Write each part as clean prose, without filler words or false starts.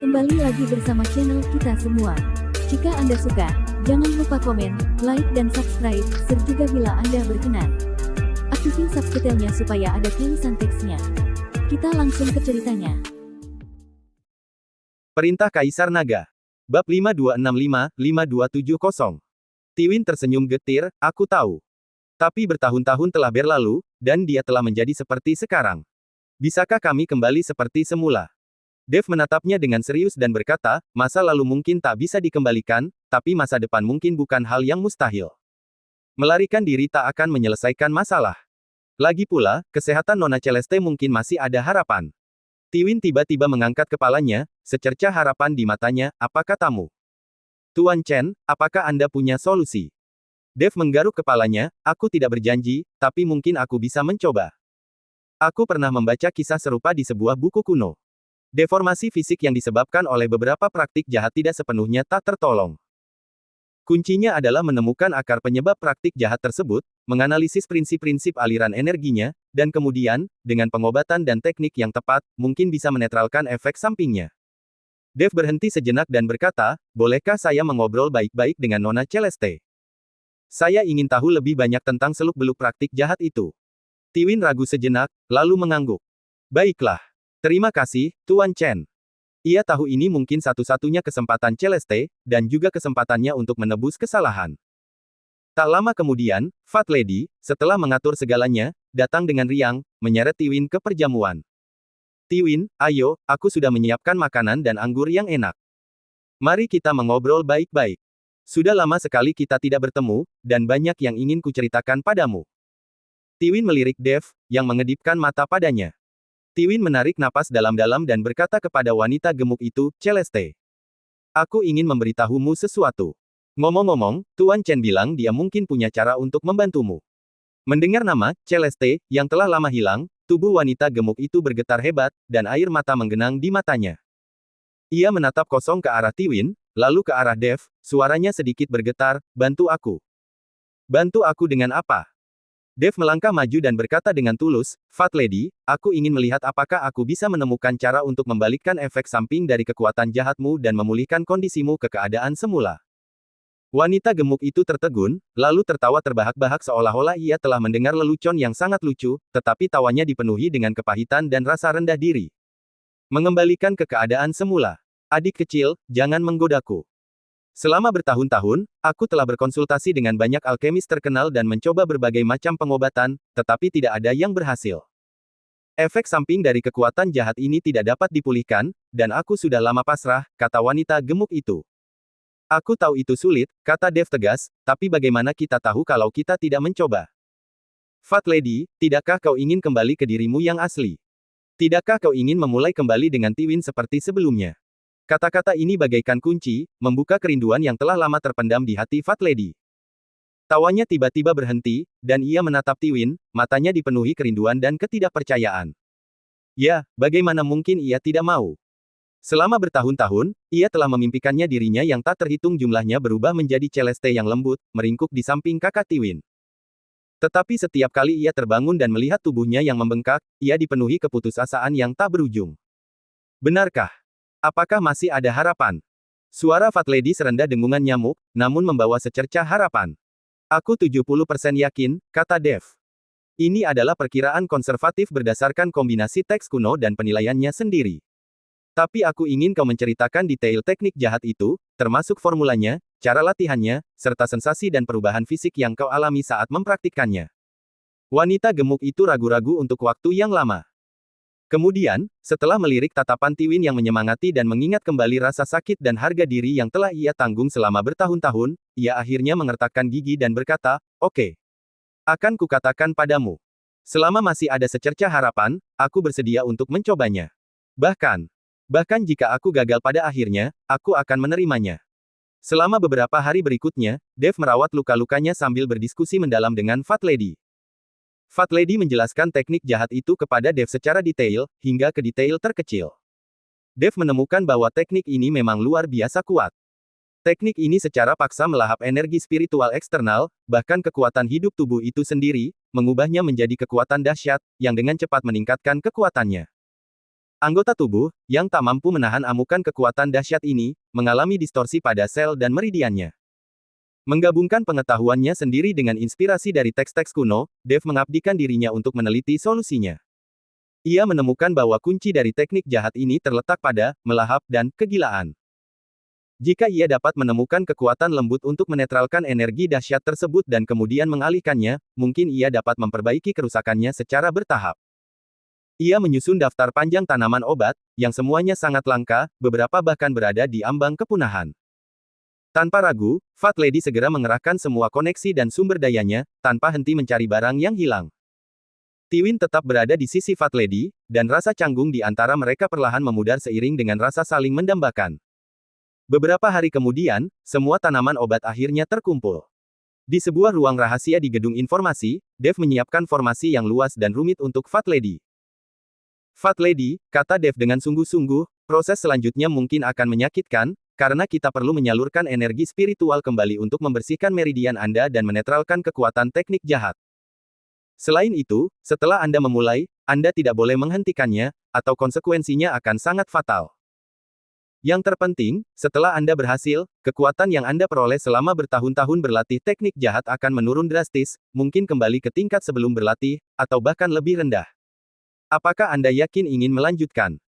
Kembali lagi bersama channel kita semua. Jika Anda suka, jangan lupa komen, like dan subscribe, serta bila Anda berkenan, aktifin subtitlenya supaya ada tulisan teksnya. Kita langsung ke ceritanya. Perintah Kaisar Naga. Bab 5265-5270. Tiwin tersenyum getir, aku tahu. Tapi bertahun-tahun telah berlalu, dan dia telah menjadi seperti sekarang. Bisakah kami kembali seperti semula? Dev menatapnya dengan serius dan berkata, masa lalu mungkin tak bisa dikembalikan, tapi masa depan mungkin bukan hal yang mustahil. Melarikan diri tak akan menyelesaikan masalah. Lagi pula, kesehatan Nona Celeste mungkin masih ada harapan. Tiwin tiba-tiba mengangkat kepalanya, secercah harapan di matanya, apa katamu? Tuan Chen, apakah Anda punya solusi? Dev menggaruk kepalanya, aku tidak berjanji, tapi mungkin aku bisa mencoba. Aku pernah membaca kisah serupa di sebuah buku kuno. Deformasi fisik yang disebabkan oleh beberapa praktik jahat tidak sepenuhnya tak tertolong. Kuncinya adalah menemukan akar penyebab praktik jahat tersebut, menganalisis prinsip-prinsip aliran energinya, dan kemudian, dengan pengobatan dan teknik yang tepat, mungkin bisa menetralkan efek sampingnya. Dev berhenti sejenak dan berkata, bolehkah saya mengobrol baik-baik dengan Nona Celeste? Saya ingin tahu lebih banyak tentang seluk-beluk praktik jahat itu. Tiwin ragu sejenak, lalu mengangguk. Baiklah. Terima kasih, Tuan Chen. Ia tahu ini mungkin satu-satunya kesempatan Celeste, dan juga kesempatannya untuk menebus kesalahan. Tak lama kemudian, Fat Lady, setelah mengatur segalanya, datang dengan riang, menyeret Tiwin ke perjamuan. Tiwin, ayo, aku sudah menyiapkan makanan dan anggur yang enak. Mari kita mengobrol baik-baik. Sudah lama sekali kita tidak bertemu, dan banyak yang ingin kuceritakan padamu. Tiwin melirik Dev, yang mengedipkan mata padanya. Tiwin menarik napas dalam-dalam dan berkata kepada wanita gemuk itu, Celeste. Aku ingin memberitahumu sesuatu. Ngomong-ngomong, Tuan Chen bilang dia mungkin punya cara untuk membantumu. Mendengar nama, Celeste, yang telah lama hilang, tubuh wanita gemuk itu bergetar hebat, dan air mata menggenang di matanya. Ia menatap kosong ke arah Tiwin, lalu ke arah Dev, suaranya sedikit bergetar, bantu aku. Bantu aku dengan apa? Dev melangkah maju dan berkata dengan tulus, Fat Lady, aku ingin melihat apakah aku bisa menemukan cara untuk membalikkan efek samping dari kekuatan jahatmu dan memulihkan kondisimu ke keadaan semula. Wanita gemuk itu tertegun, lalu tertawa terbahak-bahak seolah-olah ia telah mendengar lelucon yang sangat lucu, tetapi tawanya dipenuhi dengan kepahitan dan rasa rendah diri. Mengembalikan ke keadaan semula. Adik kecil, jangan menggodaku. Selama bertahun-tahun, aku telah berkonsultasi dengan banyak alkemis terkenal dan mencoba berbagai macam pengobatan, tetapi tidak ada yang berhasil. Efek samping dari kekuatan jahat ini tidak dapat dipulihkan, dan aku sudah lama pasrah, kata wanita gemuk itu. Aku tahu itu sulit, kata Dev tegas, tapi bagaimana kita tahu kalau kita tidak mencoba? Fat Lady, tidakkah kau ingin kembali ke dirimu yang asli? Tidakkah kau ingin memulai kembali dengan Tiwin seperti sebelumnya? Kata-kata ini bagaikan kunci, membuka kerinduan yang telah lama terpendam di hati Fat Lady. Tawanya tiba-tiba berhenti, dan ia menatap Tiwin, matanya dipenuhi kerinduan dan ketidakpercayaan. Ya, bagaimana mungkin ia tidak mau? Selama bertahun-tahun, ia telah memimpikannya dirinya yang tak terhitung jumlahnya berubah menjadi Celeste yang lembut, meringkuk di samping kakak Tiwin. Tetapi setiap kali ia terbangun dan melihat tubuhnya yang membengkak, ia dipenuhi keputusasaan yang tak berujung. Benarkah? Apakah masih ada harapan? Suara Fat Lady serendah dengungan nyamuk, namun membawa secercah harapan. Aku 70% yakin, kata Dev. Ini adalah perkiraan konservatif berdasarkan kombinasi teks kuno dan penilaiannya sendiri. Tapi aku ingin kau menceritakan detail teknik jahat itu, termasuk formulanya, cara latihannya, serta sensasi dan perubahan fisik yang kau alami saat mempraktikkannya. Wanita gemuk itu ragu-ragu untuk waktu yang lama. Kemudian, setelah melirik tatapan Tiwin yang menyemangati dan mengingat kembali rasa sakit dan harga diri yang telah ia tanggung selama bertahun-tahun, ia akhirnya mengertakkan gigi dan berkata, oke. Akan kukatakan padamu. Selama masih ada secercah harapan, aku bersedia untuk mencobanya. Bahkan jika aku gagal pada akhirnya, aku akan menerimanya. Selama beberapa hari berikutnya, Dev merawat luka-lukanya sambil berdiskusi mendalam dengan Fat Lady. Fat Lady menjelaskan teknik jahat itu kepada Dev secara detail, hingga ke detail terkecil. Dev menemukan bahwa teknik ini memang luar biasa kuat. Teknik ini secara paksa melahap energi spiritual eksternal, bahkan kekuatan hidup tubuh itu sendiri, mengubahnya menjadi kekuatan dahsyat, yang dengan cepat meningkatkan kekuatannya. Anggota tubuh, yang tak mampu menahan amukan kekuatan dahsyat ini, mengalami distorsi pada sel dan meridiannya. Menggabungkan pengetahuannya sendiri dengan inspirasi dari teks-teks kuno, Dev mengabdikan dirinya untuk meneliti solusinya. Ia menemukan bahwa kunci dari teknik jahat ini terletak pada melahap dan kegilaan. Jika ia dapat menemukan kekuatan lembut untuk menetralkan energi dahsyat tersebut dan kemudian mengalihkannya, mungkin ia dapat memperbaiki kerusakannya secara bertahap. Ia menyusun daftar panjang tanaman obat, yang semuanya sangat langka, beberapa bahkan berada di ambang kepunahan. Tanpa ragu, Fat Lady segera mengerahkan semua koneksi dan sumber dayanya, tanpa henti mencari barang yang hilang. Tiwin tetap berada di sisi Fat Lady, dan rasa canggung di antara mereka perlahan memudar seiring dengan rasa saling mendambakan. Beberapa hari kemudian, semua tanaman obat akhirnya terkumpul. Di sebuah ruang rahasia di gedung informasi, Dev menyiapkan formasi yang luas dan rumit untuk Fat Lady. Fat Lady, kata Dev dengan sungguh-sungguh, proses selanjutnya mungkin akan menyakitkan, karena kita perlu menyalurkan energi spiritual kembali untuk membersihkan meridian Anda dan menetralkan kekuatan teknik jahat. Selain itu, setelah Anda memulai, Anda tidak boleh menghentikannya, atau konsekuensinya akan sangat fatal. Yang terpenting, setelah Anda berhasil, kekuatan yang Anda peroleh selama bertahun-tahun berlatih teknik jahat akan menurun drastis, mungkin kembali ke tingkat sebelum berlatih, atau bahkan lebih rendah. Apakah Anda yakin ingin melanjutkan?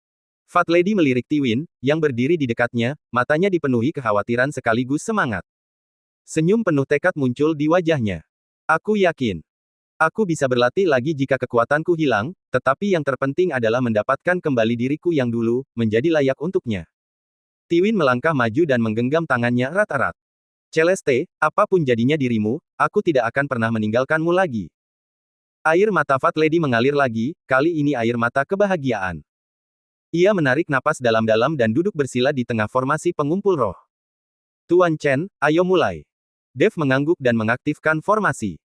Fat Lady melirik Tiwin, yang berdiri di dekatnya, matanya dipenuhi kekhawatiran sekaligus semangat. Senyum penuh tekad muncul di wajahnya. Aku yakin. Aku bisa berlatih lagi jika kekuatanku hilang, tetapi yang terpenting adalah mendapatkan kembali diriku yang dulu, menjadi layak untuknya. Tiwin melangkah maju dan menggenggam tangannya erat-erat. Celeste, apapun jadinya dirimu, aku tidak akan pernah meninggalkanmu lagi. Air mata Fat Lady mengalir lagi, kali ini air mata kebahagiaan. Ia menarik napas dalam-dalam dan duduk bersila di tengah formasi pengumpul roh. Tuan Chen, ayo mulai. Dev mengangguk dan mengaktifkan formasi.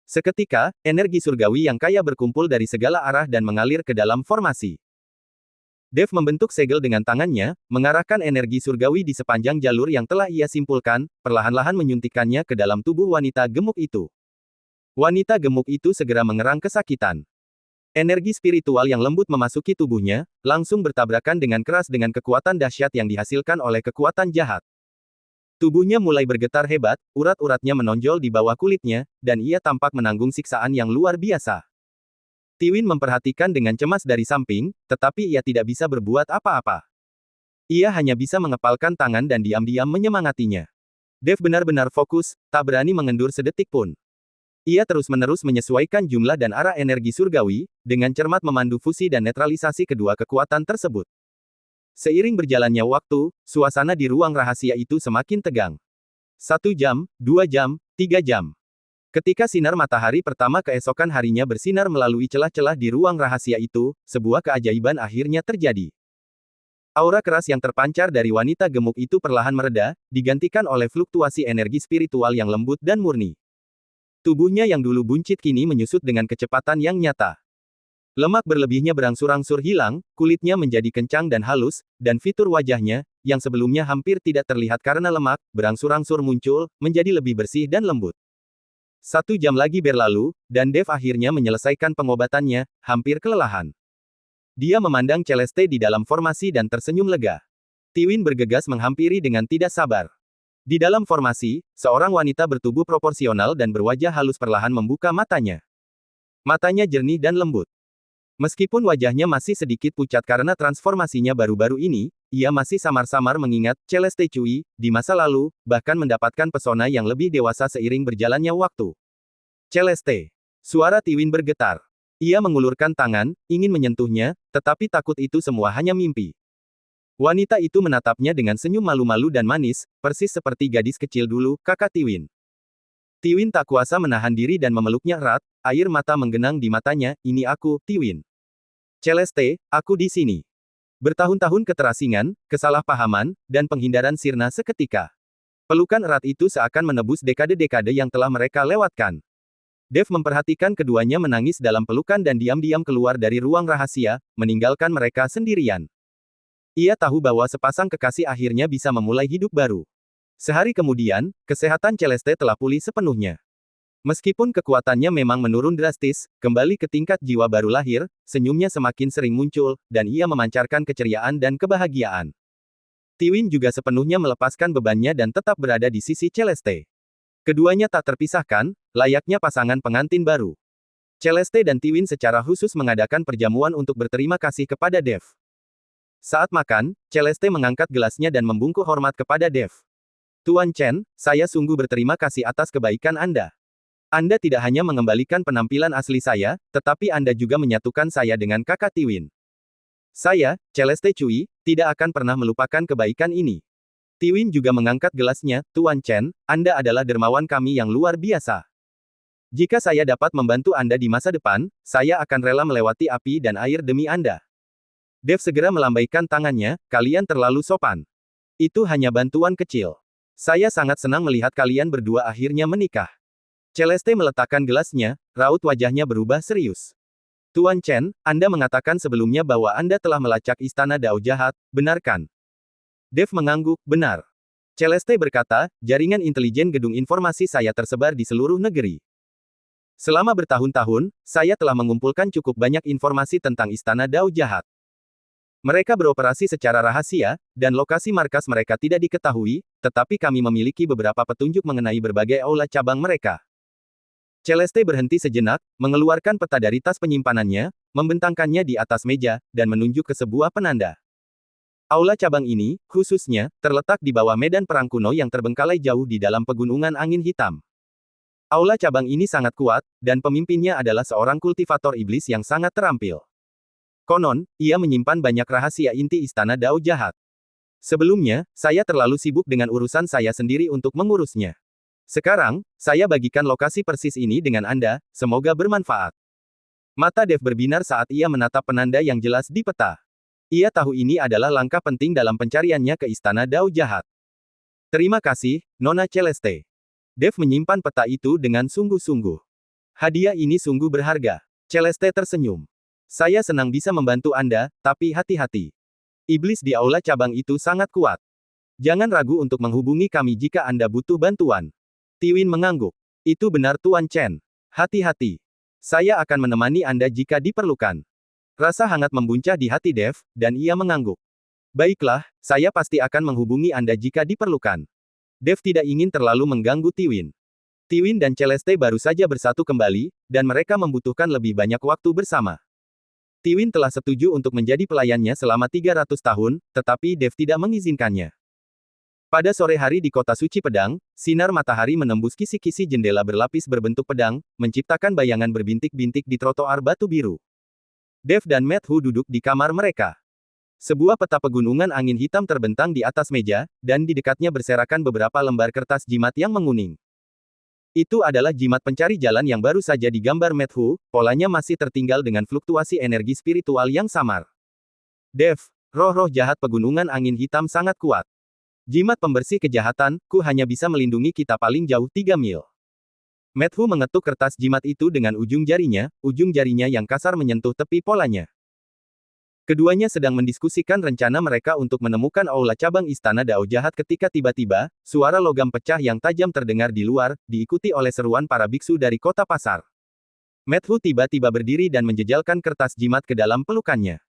Seketika, energi surgawi yang kaya berkumpul dari segala arah dan mengalir ke dalam formasi. Dev membentuk segel dengan tangannya, mengarahkan energi surgawi di sepanjang jalur yang telah ia simpulkan, perlahan-lahan menyuntikkannya ke dalam tubuh wanita gemuk itu. Wanita gemuk itu segera mengerang kesakitan. Energi spiritual yang lembut memasuki tubuhnya, langsung bertabrakan dengan keras dengan kekuatan dahsyat yang dihasilkan oleh kekuatan jahat. Tubuhnya mulai bergetar hebat, urat-uratnya menonjol di bawah kulitnya, dan ia tampak menanggung siksaan yang luar biasa. Tiwin memperhatikan dengan cemas dari samping, tetapi ia tidak bisa berbuat apa-apa. Ia hanya bisa mengepalkan tangan dan diam-diam menyemangatinya. Dev benar-benar fokus, tak berani mengendur sedetik pun. Ia terus-menerus menyesuaikan jumlah dan arah energi surgawi, dengan cermat memandu fusi dan netralisasi kedua kekuatan tersebut. Seiring berjalannya waktu, suasana di ruang rahasia itu semakin tegang. 1 jam, 2 jam, 3 jam. Ketika sinar matahari pertama keesokan harinya bersinar melalui celah-celah di ruang rahasia itu, sebuah keajaiban akhirnya terjadi. Aura keras yang terpancar dari wanita gemuk itu perlahan mereda, digantikan oleh fluktuasi energi spiritual yang lembut dan murni. Tubuhnya yang dulu buncit kini menyusut dengan kecepatan yang nyata. Lemak berlebihnya berangsur-angsur hilang, kulitnya menjadi kencang dan halus, dan fitur wajahnya, yang sebelumnya hampir tidak terlihat karena lemak, berangsur-angsur muncul, menjadi lebih bersih dan lembut. 1 jam lagi berlalu, dan Dev akhirnya menyelesaikan pengobatannya, hampir kelelahan. Dia memandang Celeste di dalam formasi dan tersenyum lega. Tiwin bergegas menghampiri dengan tidak sabar. Di dalam formasi, seorang wanita bertubuh proporsional dan berwajah halus perlahan membuka matanya. Matanya jernih dan lembut. Meskipun wajahnya masih sedikit pucat karena transformasinya baru-baru ini, ia masih samar-samar mengingat Celeste Cui di masa lalu, bahkan mendapatkan pesona yang lebih dewasa seiring berjalannya waktu. Celeste. Suara Tiwin bergetar. Ia mengulurkan tangan, ingin menyentuhnya, tetapi takut itu semua hanya mimpi. Wanita itu menatapnya dengan senyum malu-malu dan manis, persis seperti gadis kecil dulu, kakak Tiwin. Tiwin tak kuasa menahan diri dan memeluknya erat, air mata menggenang di matanya, ini aku, Tiwin. Celeste, aku di sini. Bertahun-tahun keterasingan, kesalahpahaman, dan penghindaran sirna seketika. Pelukan erat itu seakan menebus dekade-dekade yang telah mereka lewatkan. Dev memperhatikan keduanya menangis dalam pelukan dan diam-diam keluar dari ruang rahasia, meninggalkan mereka sendirian. Ia tahu bahwa sepasang kekasih akhirnya bisa memulai hidup baru. Sehari kemudian, kesehatan Celeste telah pulih sepenuhnya. Meskipun kekuatannya memang menurun drastis, kembali ke tingkat jiwa baru lahir, senyumnya semakin sering muncul, dan ia memancarkan keceriaan dan kebahagiaan. Tiwin juga sepenuhnya melepaskan bebannya dan tetap berada di sisi Celeste. Keduanya tak terpisahkan, layaknya pasangan pengantin baru. Celeste dan Tiwin secara khusus mengadakan perjamuan untuk berterima kasih kepada Dev. Saat makan, Celeste mengangkat gelasnya dan membungkuk hormat kepada Dev. Tuan Chen, saya sungguh berterima kasih atas kebaikan Anda. Anda tidak hanya mengembalikan penampilan asli saya, tetapi Anda juga menyatukan saya dengan kakak Tiwin. Saya, Celeste Cui, tidak akan pernah melupakan kebaikan ini. Tiwin juga mengangkat gelasnya, Tuan Chen, Anda adalah dermawan kami yang luar biasa. Jika saya dapat membantu Anda di masa depan, saya akan rela melewati api dan air demi Anda. Dev segera melambaikan tangannya, kalian terlalu sopan. Itu hanya bantuan kecil. Saya sangat senang melihat kalian berdua akhirnya menikah. Celeste meletakkan gelasnya, raut wajahnya berubah serius. Tuan Chen, Anda mengatakan sebelumnya bahwa Anda telah melacak istana Dao Jahat, benar kan? Dev mengangguk, benar. Celeste berkata, jaringan intelijen gedung informasi saya tersebar di seluruh negeri. Selama bertahun-tahun, saya telah mengumpulkan cukup banyak informasi tentang istana Dao Jahat. Mereka beroperasi secara rahasia, dan lokasi markas mereka tidak diketahui, tetapi kami memiliki beberapa petunjuk mengenai berbagai aula cabang mereka. Celeste berhenti sejenak, mengeluarkan peta dari tas penyimpanannya, membentangkannya di atas meja, dan menunjuk ke sebuah penanda. Aula cabang ini, khususnya, terletak di bawah medan perang kuno yang terbengkalai jauh di dalam pegunungan angin hitam. Aula cabang ini sangat kuat, dan pemimpinnya adalah seorang kultivator iblis yang sangat terampil. Konon, ia menyimpan banyak rahasia inti istana Dao Jahat. Sebelumnya, saya terlalu sibuk dengan urusan saya sendiri untuk mengurusnya. Sekarang, saya bagikan lokasi persis ini dengan Anda, semoga bermanfaat. Mata Dev berbinar saat ia menatap penanda yang jelas di peta. Ia tahu ini adalah langkah penting dalam pencariannya ke istana Dao Jahat. Terima kasih, Nona Celeste. Dev menyimpan peta itu dengan sungguh-sungguh. Hadiah ini sungguh berharga. Celeste tersenyum. Saya senang bisa membantu Anda, tapi hati-hati. Iblis di aula cabang itu sangat kuat. Jangan ragu untuk menghubungi kami jika Anda butuh bantuan. Tiwin mengangguk. Itu benar Tuan Chen. Hati-hati. Saya akan menemani Anda jika diperlukan. Rasa hangat membuncah di hati Dev, dan ia mengangguk. Baiklah, saya pasti akan menghubungi Anda jika diperlukan. Dev tidak ingin terlalu mengganggu Tiwin. Tiwin dan Celeste baru saja bersatu kembali, dan mereka membutuhkan lebih banyak waktu bersama. Tiwin telah setuju untuk menjadi pelayannya selama 300 tahun, tetapi Dev tidak mengizinkannya. Pada sore hari di kota suci pedang, sinar matahari menembus kisi-kisi jendela berlapis berbentuk pedang, menciptakan bayangan berbintik-bintik di trotoar batu biru. Dev dan Matthew duduk di kamar mereka. Sebuah peta pegunungan angin hitam terbentang di atas meja, dan di dekatnya berserakan beberapa lembar kertas jimat yang menguning. Itu adalah jimat pencari jalan yang baru saja digambar Matthew, polanya masih tertinggal dengan fluktuasi energi spiritual yang samar. Dev, roh-roh jahat pegunungan angin hitam sangat kuat. Jimat pembersih kejahatan, ku hanya bisa melindungi kita paling jauh 3 mil. Matthew mengetuk kertas jimat itu dengan ujung jarinya yang kasar menyentuh tepi polanya. Keduanya sedang mendiskusikan rencana mereka untuk menemukan aula cabang istana Dao Jahat ketika tiba-tiba, suara logam pecah yang tajam terdengar di luar, diikuti oleh seruan para biksu dari kota pasar. Matthew tiba-tiba berdiri dan menjejalkan kertas jimat ke dalam pelukannya.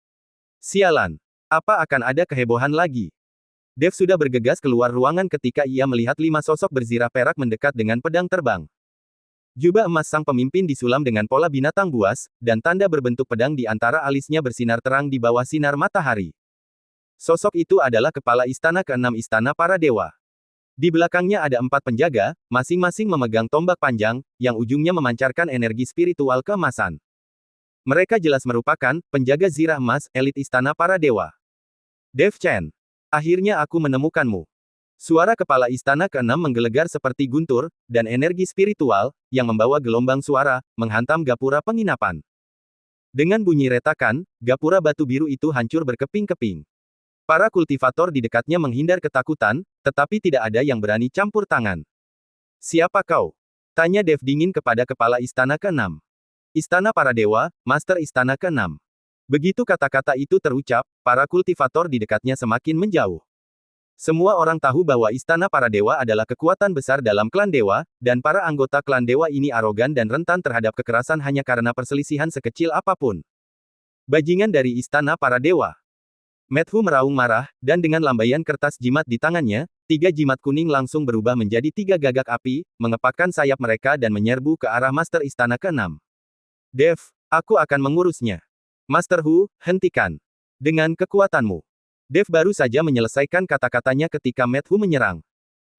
Sialan! Apa akan ada kehebohan lagi? Dev sudah bergegas keluar ruangan ketika ia melihat 5 sosok berzirah perak mendekat dengan pedang terbang. Jubah emas sang pemimpin disulam dengan pola binatang buas, dan tanda berbentuk pedang di antara alisnya bersinar terang di bawah sinar matahari. Sosok itu adalah kepala istana ke-6 istana para dewa. Di belakangnya ada 4 penjaga, masing-masing memegang tombak panjang, yang ujungnya memancarkan energi spiritual keemasan. Mereka jelas merupakan penjaga zirah emas, elit istana para dewa. Dev Chen. Akhirnya aku menemukanmu. Suara kepala istana ke-6 menggelegar seperti guntur, dan energi spiritual, yang membawa gelombang suara, menghantam gapura penginapan. Dengan bunyi retakan, gapura batu biru itu hancur berkeping-keping. Para kultivator di dekatnya menghindar ketakutan, tetapi tidak ada yang berani campur tangan. Siapa kau? Tanya Dev dingin kepada kepala istana ke-6. Istana para dewa, Master Istana ke-6. Begitu kata-kata itu terucap, para kultivator di dekatnya semakin menjauh. Semua orang tahu bahwa Istana Para Dewa adalah kekuatan besar dalam klan dewa, dan para anggota klan dewa ini arogan dan rentan terhadap kekerasan hanya karena perselisihan sekecil apapun. Bajingan dari Istana Para Dewa. Matthew meraung marah, dan dengan lambaian kertas jimat di tangannya, 3 jimat kuning langsung berubah menjadi 3 gagak api, mengepakkan sayap mereka dan menyerbu ke arah Master Istana ke-6. Dev, aku akan mengurusnya. Master Hu, hentikan. Dengan kekuatanmu. Dev baru saja menyelesaikan kata-katanya ketika Matthew menyerang.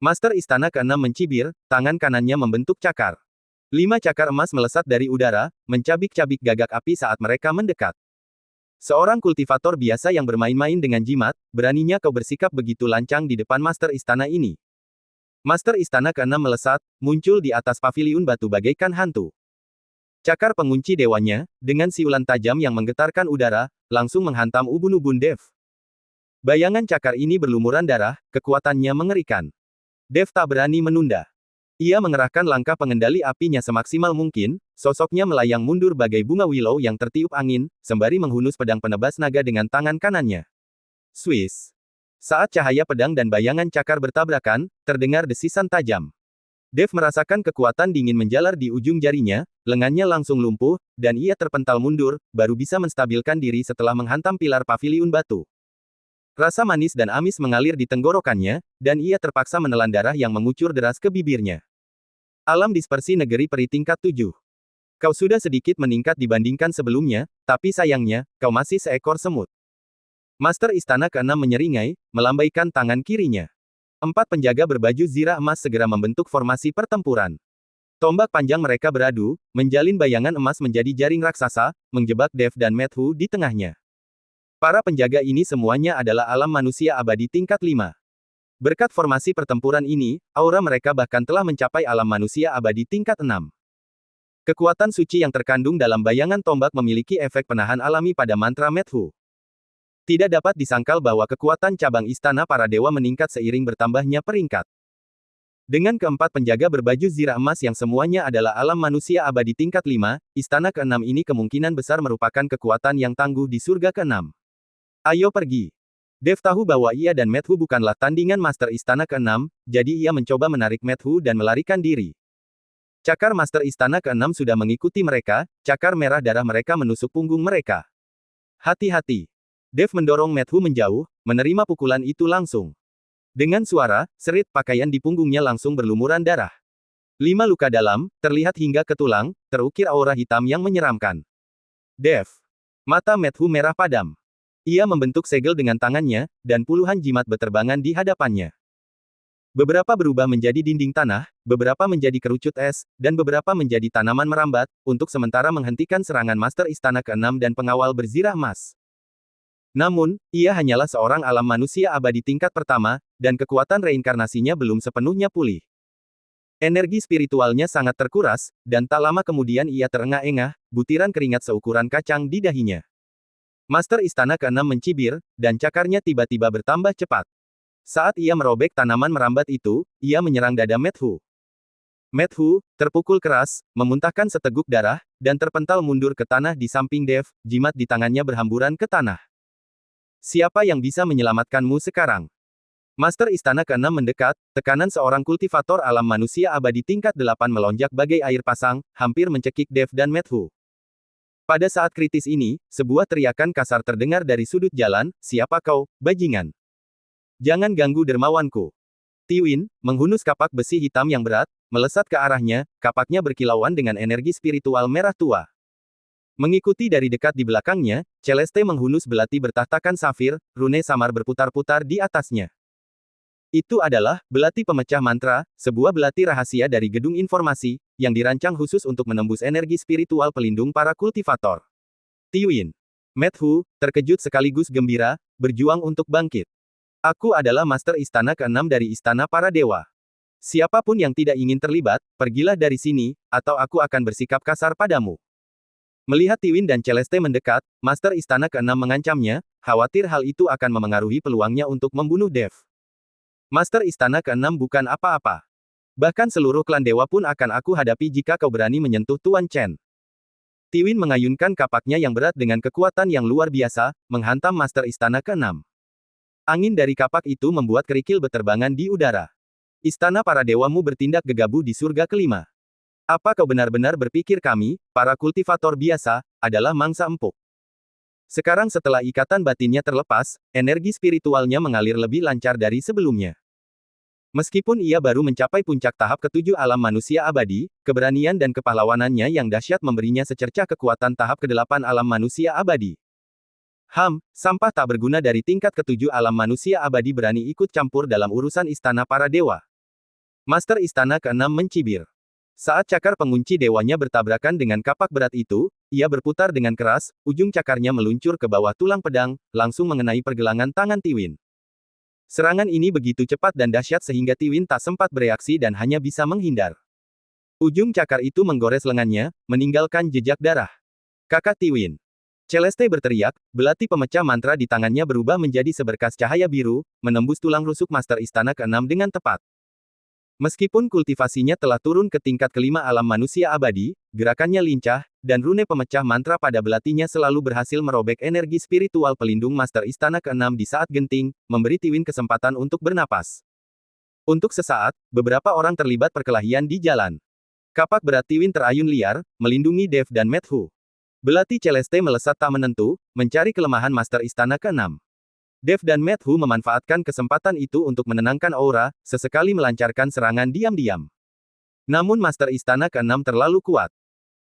Master Istana ke-6 mencibir, tangan kanannya membentuk cakar. 5 cakar emas melesat dari udara, mencabik-cabik gagak api saat mereka mendekat. Seorang kultivator biasa yang bermain-main dengan jimat, beraninya kau bersikap begitu lancang di depan Master Istana ini. Master Istana ke-6 melesat, muncul di atas paviliun batu bagaikan hantu. Cakar pengunci dewanya, dengan siulan tajam yang menggetarkan udara, langsung menghantam ubun-ubun Dev. Bayangan cakar ini berlumuran darah, kekuatannya mengerikan. Dev tak berani menunda. Ia mengerahkan langkah pengendali apinya semaksimal mungkin, sosoknya melayang mundur bagai bunga willow yang tertiup angin, sembari menghunus pedang penebas naga dengan tangan kanannya. Swiss. Saat cahaya pedang dan bayangan cakar bertabrakan, terdengar desisan tajam. Dev merasakan kekuatan dingin menjalar di ujung jarinya, lengannya langsung lumpuh, dan ia terpental mundur, baru bisa menstabilkan diri setelah menghantam pilar paviliun batu. Rasa manis dan amis mengalir di tenggorokannya, dan ia terpaksa menelan darah yang mengucur deras ke bibirnya. Alam dispersi negeri peri tingkat 7. Kau sudah sedikit meningkat dibandingkan sebelumnya, tapi sayangnya, kau masih seekor semut. Master Istana ke-6 menyeringai, melambaikan tangan kirinya. 4 penjaga berbaju zirah emas segera membentuk formasi pertempuran. Tombak panjang mereka beradu, menjalin bayangan emas menjadi jaring raksasa, menjebak Dev dan Matthew di tengahnya. Para penjaga ini semuanya adalah alam manusia abadi tingkat 5. Berkat formasi pertempuran ini, aura mereka bahkan telah mencapai alam manusia abadi tingkat 6. Kekuatan suci yang terkandung dalam bayangan tombak memiliki efek penahan alami pada mantra Matthew. Tidak dapat disangkal bahwa kekuatan cabang Istana Para Dewa meningkat seiring bertambahnya peringkat. Dengan keempat penjaga berbaju zirah emas yang semuanya adalah alam manusia abadi tingkat 5, Istana ke-6 ini kemungkinan besar merupakan kekuatan yang tangguh di surga ke-6. Ayo pergi. Dev tahu bahwa ia dan Matthew bukanlah tandingan Master Istana ke-6, jadi ia mencoba menarik Matthew dan melarikan diri. Cakar Master Istana ke-6 sudah mengikuti mereka, cakar merah darah mereka menusuk punggung mereka. Hati-hati. Dev mendorong Matthew menjauh, menerima pukulan itu langsung. Dengan suara, serit pakaian di punggungnya langsung berlumuran darah. 5 luka dalam, terlihat hingga ke tulang, terukir aura hitam yang menyeramkan. Dev. Mata Matthew merah padam. Ia membentuk segel dengan tangannya, dan puluhan jimat beterbangan di hadapannya. Beberapa berubah menjadi dinding tanah, beberapa menjadi kerucut es, dan beberapa menjadi tanaman merambat, untuk sementara menghentikan serangan Master Istana ke-6 dan pengawal berzirah emas. Namun, ia hanyalah seorang alam manusia abadi tingkat pertama, dan kekuatan reinkarnasinya belum sepenuhnya pulih. Energi spiritualnya sangat terkuras, dan tak lama kemudian ia terengah-engah, butiran keringat seukuran kacang di dahinya. Master Istana ke-6 mencibir, dan cakarnya tiba-tiba bertambah cepat. Saat ia merobek tanaman merambat itu, ia menyerang dada Matthew. Matthew, terpukul keras, memuntahkan seteguk darah, dan terpental mundur ke tanah di samping Dev, jimat di tangannya berhamburan ke tanah. Siapa yang bisa menyelamatkanmu sekarang? Master Istana ke-6 mendekat, tekanan seorang kultivator alam manusia abadi tingkat 8 melonjak bagai air pasang, hampir mencekik Dev dan Matthew. Pada saat kritis ini, sebuah teriakan kasar terdengar dari sudut jalan, "Siapa kau, bajingan? Jangan ganggu dermawanku." Tiwin, menghunus kapak besi hitam yang berat, melesat ke arahnya, kapaknya berkilauan dengan energi spiritual merah tua. Mengikuti dari dekat di belakangnya, Celeste menghunus belati bertahtakan safir, rune samar berputar-putar di atasnya. Itu adalah belati pemecah mantra, sebuah belati rahasia dari gedung informasi, yang dirancang khusus untuk menembus energi spiritual pelindung para kultivator. Tiwin. Matthew, terkejut sekaligus gembira, berjuang untuk bangkit. Aku adalah Master Istana ke-6 dari Istana Para Dewa. Siapapun yang tidak ingin terlibat, pergilah dari sini, atau aku akan bersikap kasar padamu. Melihat Tiwin dan Celeste mendekat, Master Istana ke-6 mengancamnya, khawatir hal itu akan memengaruhi peluangnya untuk membunuh Dev. Master Istana ke-6 bukan apa-apa. Bahkan seluruh klan dewa pun akan aku hadapi jika kau berani menyentuh Tuan Chen. Tiwin mengayunkan kapaknya yang berat dengan kekuatan yang luar biasa, menghantam Master Istana ke-6. Angin dari kapak itu membuat kerikil berterbangan di udara. Istana para dewamu bertindak gegabah di surga kelima. Apa kau benar-benar berpikir kami, para kultivator biasa, adalah mangsa empuk? Sekarang setelah ikatan batinnya terlepas, energi spiritualnya mengalir lebih lancar dari sebelumnya. Meskipun ia baru mencapai puncak tahap ketujuh alam manusia abadi, keberanian dan kepahlawanannya yang dahsyat memberinya secercah kekuatan tahap kedelapan alam manusia abadi. Sampah tak berguna dari tingkat ketujuh alam manusia abadi berani ikut campur dalam urusan istana para dewa. Master Istana ke-6 mencibir. Saat cakar pengunci dewanya bertabrakan dengan kapak berat itu, ia berputar dengan keras, ujung cakarnya meluncur ke bawah tulang pedang, langsung mengenai pergelangan tangan Tiwin. Serangan ini begitu cepat dan dahsyat sehingga Tiwin tak sempat bereaksi dan hanya bisa menghindar. Ujung cakar itu menggores lengannya, meninggalkan jejak darah. Kakak Tiwin. Celeste berteriak, belati pemecah mantra di tangannya berubah menjadi seberkas cahaya biru, menembus tulang rusuk Master Istana ke-6 dengan tepat. Meskipun kultivasinya telah turun ke tingkat kelima alam manusia abadi, gerakannya lincah, dan rune pemecah mantra pada belatinya selalu berhasil merobek energi spiritual pelindung Master Istana ke-6 di saat genting, memberi Tiwin kesempatan untuk bernapas. Untuk sesaat, beberapa orang terlibat perkelahian di jalan. Kapak berat Tiwin terayun liar, melindungi Dev dan Methu. Belati Celeste melesat tak menentu, mencari kelemahan Master Istana ke-6. Dev dan Methu memanfaatkan kesempatan itu untuk menenangkan aura, sesekali melancarkan serangan diam-diam. Namun Master Istana ke-6 terlalu kuat.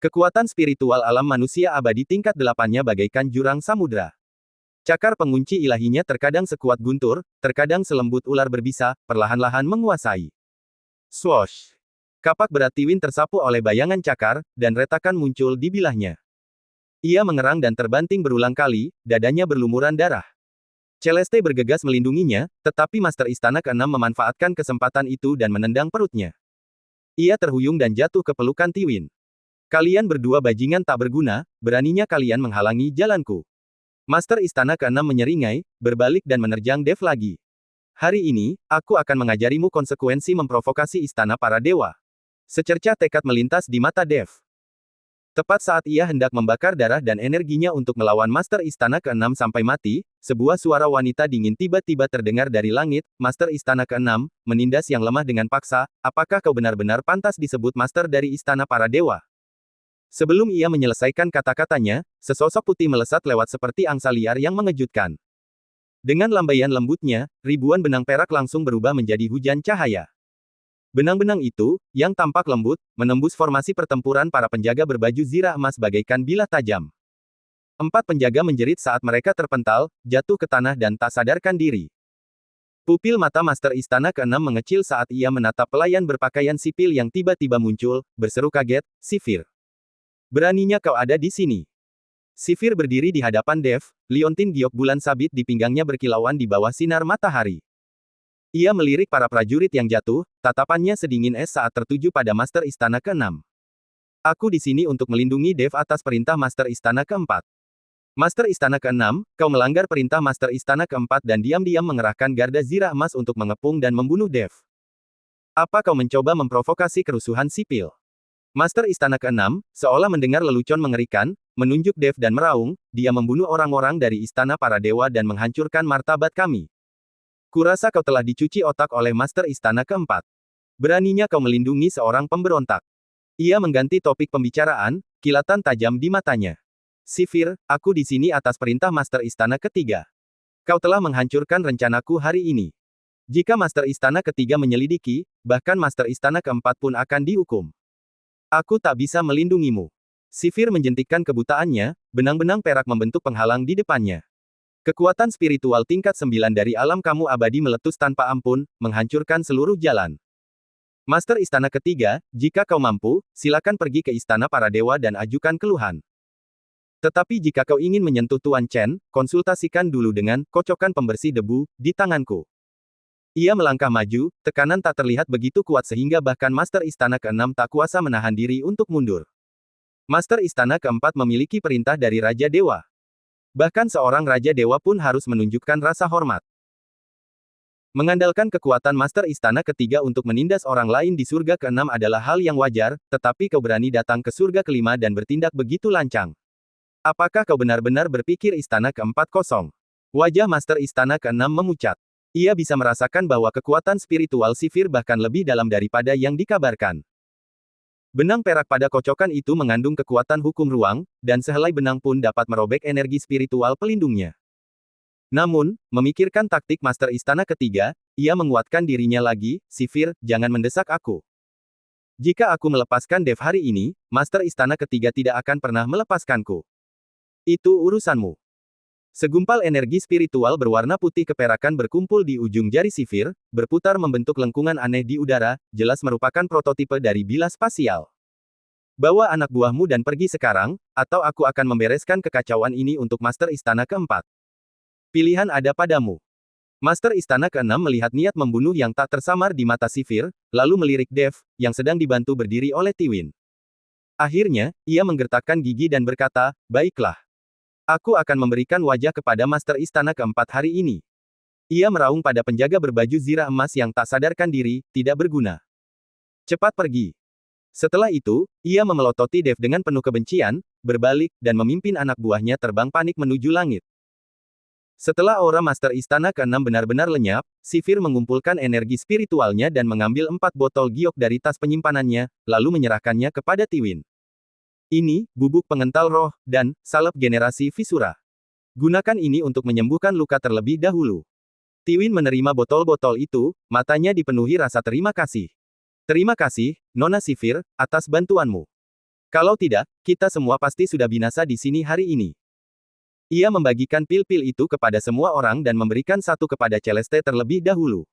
Kekuatan spiritual alam manusia abadi tingkat 8-nya bagaikan jurang samudra. Cakar pengunci ilahinya terkadang sekuat guntur, terkadang selembut ular berbisa, perlahan-lahan menguasai. Swoosh! Kapak berat Tiwin tersapu oleh bayangan cakar, dan retakan muncul di bilahnya. Ia mengerang dan terbanting berulang kali, dadanya berlumuran darah. Celeste bergegas melindunginya, tetapi Master Istana ke-6 memanfaatkan kesempatan itu dan menendang perutnya. Ia terhuyung dan jatuh ke pelukan Tiwin. Kalian berdua bajingan tak berguna, beraninya kalian menghalangi jalanku. Master Istana ke-6 menyeringai, berbalik dan menerjang Dev lagi. Hari ini, aku akan mengajarimu konsekuensi memprovokasi istana para dewa. Secercah tekad melintas di mata Dev. Tepat saat ia hendak membakar darah dan energinya untuk melawan Master Istana ke-6 sampai mati, sebuah suara wanita dingin tiba-tiba terdengar dari langit. Master Istana ke-6, menindas yang lemah dengan paksa, apakah kau benar-benar pantas disebut Master dari Istana para Dewa? Sebelum ia menyelesaikan kata-katanya, sesosok putih melesat lewat seperti angsa liar yang mengejutkan. Dengan lambaian lembutnya, ribuan benang perak langsung berubah menjadi hujan cahaya. Benang-benang itu, yang tampak lembut, menembus formasi pertempuran para penjaga berbaju zirah emas bagaikan bilah tajam. 4 penjaga menjerit saat mereka terpental, jatuh ke tanah dan tak sadarkan diri. Pupil mata Master Istana ke-6 mengecil saat ia menatap pelayan berpakaian sipil yang tiba-tiba muncul, berseru kaget, "Sifir! Beraninya kau ada di sini!" Sifir berdiri di hadapan Dev, liontin giok bulan sabit di pinggangnya berkilauan di bawah sinar matahari. Ia melirik para prajurit yang jatuh, tatapannya sedingin es saat tertuju pada Master Istana ke-6. Aku di sini untuk melindungi Dev atas perintah Master Istana ke-4. Master Istana ke-6, kau melanggar perintah Master Istana ke-4 dan diam-diam mengerahkan garda zirah emas untuk mengepung dan membunuh Dev. Apa kau mencoba memprovokasi kerusuhan sipil? Master Istana ke-6, seolah mendengar lelucon mengerikan, menunjuk Dev dan meraung, dia membunuh orang-orang dari Istana para Dewa dan menghancurkan martabat kami. Kurasa kau telah dicuci otak oleh Master Istana ke-4. Beraninya kau melindungi seorang pemberontak. Ia mengganti topik pembicaraan, kilatan tajam di matanya. Sifir, aku di sini atas perintah Master Istana ke-3. Kau telah menghancurkan rencanaku hari ini. Jika Master Istana ke-3 menyelidiki, bahkan Master Istana ke-4 pun akan dihukum. Aku tak bisa melindungimu. Sifir menjentikkan kebutaannya, benang-benang perak membentuk penghalang di depannya. Kekuatan spiritual tingkat 9 dari alam kamu abadi meletus tanpa ampun, menghancurkan seluruh jalan. Master Istana ke-3, jika kau mampu, silakan pergi ke Istana para Dewa dan ajukan keluhan. Tetapi jika kau ingin menyentuh Tuan Chen, konsultasikan dulu dengan kocokan pembersih debu di tanganku. Ia melangkah maju, tekanan tak terlihat begitu kuat sehingga bahkan Master Istana ke-6 tak kuasa menahan diri untuk mundur. Master Istana ke-4 memiliki perintah dari Raja Dewa. Bahkan seorang Raja Dewa pun harus menunjukkan rasa hormat. Mengandalkan kekuatan Master Istana ke-3 untuk menindas orang lain di surga ke-6 adalah hal yang wajar, tetapi kau berani datang ke surga ke-5 dan bertindak begitu lancang. Apakah kau benar-benar berpikir Istana ke-4 kosong? Wajah Master Istana ke-6 memucat. Ia bisa merasakan bahwa kekuatan spiritual Sifir bahkan lebih dalam daripada yang dikabarkan. Benang perak pada kocokan itu mengandung kekuatan hukum ruang, dan sehelai benang pun dapat merobek energi spiritual pelindungnya. Namun, memikirkan taktik Master Istana ketiga, ia menguatkan dirinya lagi, Sifir, jangan mendesak aku. Jika aku melepaskan Dev hari ini, Master Istana ketiga tidak akan pernah melepaskanku. Itu urusanmu. Segumpal energi spiritual berwarna putih keperakan berkumpul di ujung jari Sifir, berputar membentuk lengkungan aneh di udara, jelas merupakan prototipe dari bilas spasial. Bawa anak buahmu dan pergi sekarang, atau aku akan membereskan kekacauan ini untuk Master Istana keempat. Pilihan ada padamu. Master Istana keenam melihat niat membunuh yang tak tersamar di mata Sifir, lalu melirik Dev, yang sedang dibantu berdiri oleh Tiwin. Akhirnya, ia menggertakkan gigi dan berkata, baiklah. Aku akan memberikan wajah kepada Master Istana keempat hari ini. Ia meraung pada penjaga berbaju zirah emas yang tak sadarkan diri, tidak berguna. Cepat pergi. Setelah itu, ia memelototi Dev dengan penuh kebencian, berbalik, dan memimpin anak buahnya terbang panik menuju langit. Setelah aura Master Istana ke-6 benar-benar lenyap, Sifir mengumpulkan energi spiritualnya dan mengambil 4 botol giok dari tas penyimpanannya, lalu menyerahkannya kepada Tiwin. Ini, bubuk pengental roh, dan salep generasi Visura. Gunakan ini untuk menyembuhkan luka terlebih dahulu. Tiwin menerima botol-botol itu, matanya dipenuhi rasa terima kasih. Terima kasih, Nona Sifir, atas bantuanmu. Kalau tidak, kita semua pasti sudah binasa di sini hari ini. Ia membagikan pil-pil itu kepada semua orang dan memberikan satu kepada Celeste terlebih dahulu.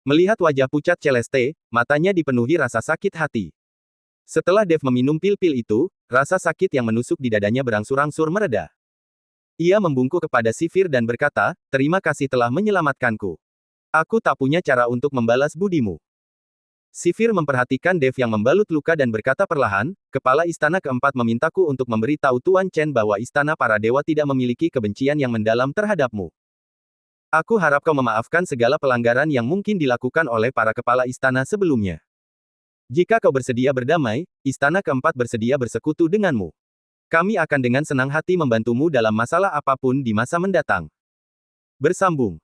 Melihat wajah pucat Celeste, matanya dipenuhi rasa sakit hati. Setelah Dev meminum pil-pil itu, rasa sakit yang menusuk di dadanya berangsur-angsur mereda. Ia membungkuk kepada Sifir dan berkata, terima kasih telah menyelamatkanku. Aku tak punya cara untuk membalas budimu. Sifir memperhatikan Dev yang membalut luka dan berkata perlahan, Kepala Istana keempat memintaku untuk memberi tahu Tuan Chen bahwa Istana Para Dewa tidak memiliki kebencian yang mendalam terhadapmu. Aku harap kau memaafkan segala pelanggaran yang mungkin dilakukan oleh para kepala istana sebelumnya. Jika kau bersedia berdamai, Istana keempat bersedia bersekutu denganmu. Kami akan dengan senang hati membantumu dalam masalah apapun di masa mendatang. Bersambung.